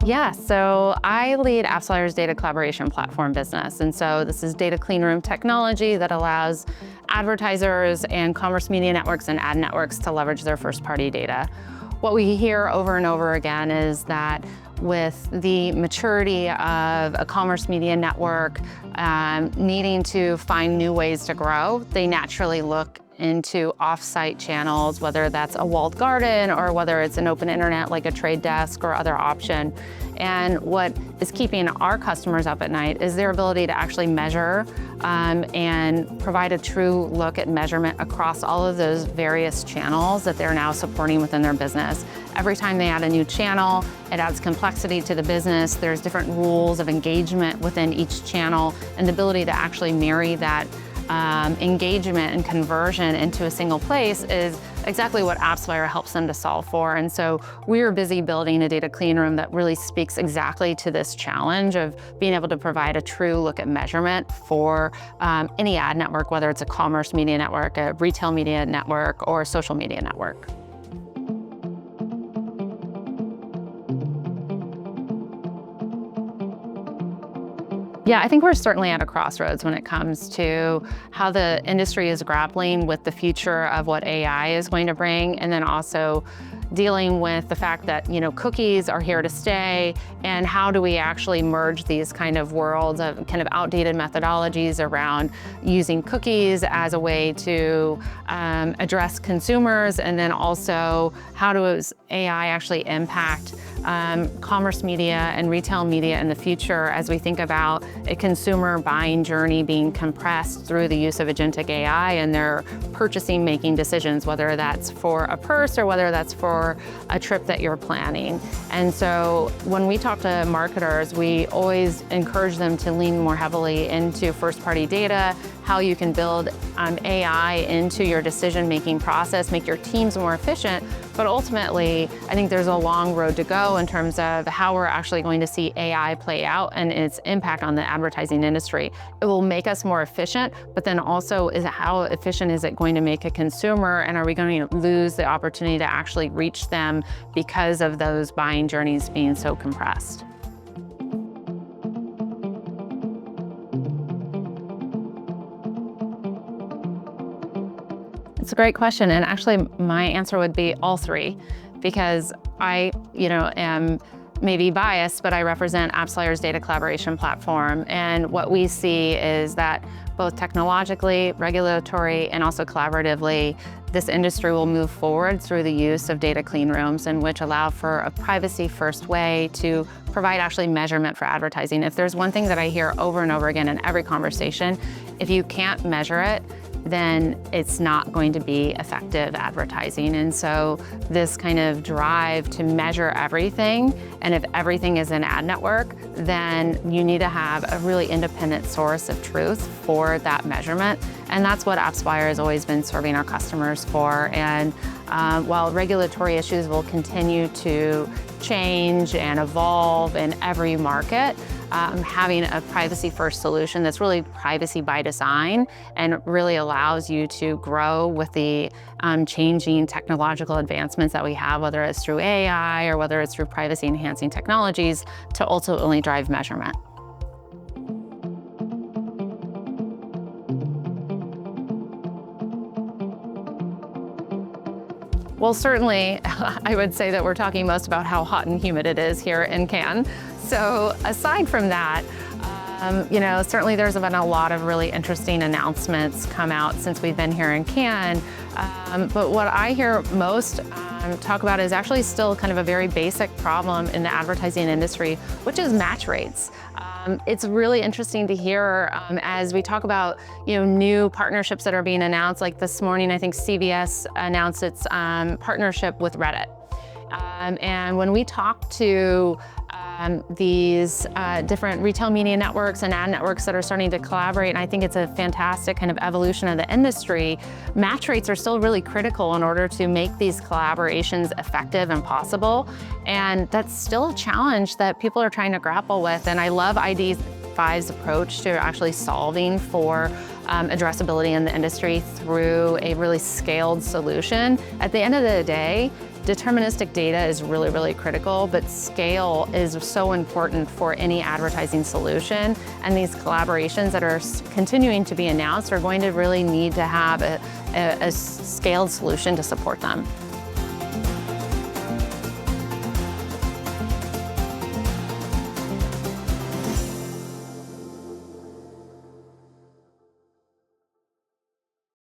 Yeah, so I lead Appsflyer's data collaboration platform business. And so this is data clean room technology that allows advertisers and commerce media networks and ad networks to leverage their first-party data. What we hear over and over again is that with the maturity of a commerce media network needing to find new ways to grow, they naturally look into off-site channels, whether that's a walled garden or whether it's an open internet like a trade desk or other option. And what is keeping our customers up at night is their ability to actually measure and provide a true look at measurement across all of those various channels that they're now supporting within their business. Every time they add a new channel, it adds complexity to the business. There's different rules of engagement within each channel, and the ability to actually marry that engagement and conversion into a single place is exactly what Appsflyer helps them to solve for. And so we are busy building a data clean room that really speaks exactly to this challenge of being able to provide a true look at measurement for any ad network, whether it's a commerce media network, a retail media network, or a social media network. Yeah, I think we're certainly at a crossroads when it comes to how the industry is grappling with the future of what AI is going to bring, and then also dealing with the fact that, cookies are here to stay, and how do we actually merge these kind of worlds of kind of outdated methodologies around using cookies as a way to address consumers, and then also how does AI actually impact commerce media and retail media in the future as we think about a consumer buying journey being compressed through the use of agentic AI and their purchasing making decisions, whether that's for a purse or whether that's for a trip that you're planning. And so when we talk to marketers, we always encourage them to lean more heavily into first-party data, how you can build AI into your decision-making process, make your teams more efficient. But ultimately, I think there's a long road to go in terms of how we're actually going to see AI play out and its impact on the advertising industry. It will make us more efficient, but then also how efficient is it going to make a consumer, and are we going to lose the opportunity to actually reach them because of those buying journeys being so compressed? It's a great question, and actually my answer would be all three, because I, am maybe biased, but I represent Appsflyer's data collaboration platform, and what we see is that both technologically, regulatory, and also collaboratively, this industry will move forward through the use of data clean rooms, in which allow for a privacy-first way to provide actually measurement for advertising. If there's one thing that I hear over and over again in every conversation, if you can't measure it, then it's not going to be effective advertising. And so this kind of drive to measure everything, and if everything is an ad network, then you need to have a really independent source of truth for that measurement. And that's what Appsflyer has always been serving our customers for. And while regulatory issues will continue to change and evolve in every market, having a privacy-first solution that's really privacy by design and really allows you to grow with the changing technological advancements that we have, whether it's through AI or whether it's through privacy-enhancing technologies, to ultimately drive measurement. Well, certainly, I would say that we're talking most about how hot and humid it is here in Cannes. So aside from that, certainly there's been a lot of really interesting announcements come out since we've been here in Cannes. But what I hear most talk about is actually still kind of a very basic problem in the advertising industry, which is match rates. It's really interesting to hear as we talk about new partnerships that are being announced. Like this morning, I think CVS announced its partnership with Reddit. And when we talk to these different retail media networks and ad networks that are starting to collaborate, and I think it's a fantastic kind of evolution of the industry, match rates are still really critical in order to make these collaborations effective and possible. And that's still a challenge that people are trying to grapple with. And I love ID5's approach to actually solving for addressability in the industry through a really scaled solution. At the end of the day, Deterministic data is really, really critical, but scale is so important for any advertising solution. And these collaborations that are continuing to be announced are going to really need to have a scaled solution to support them.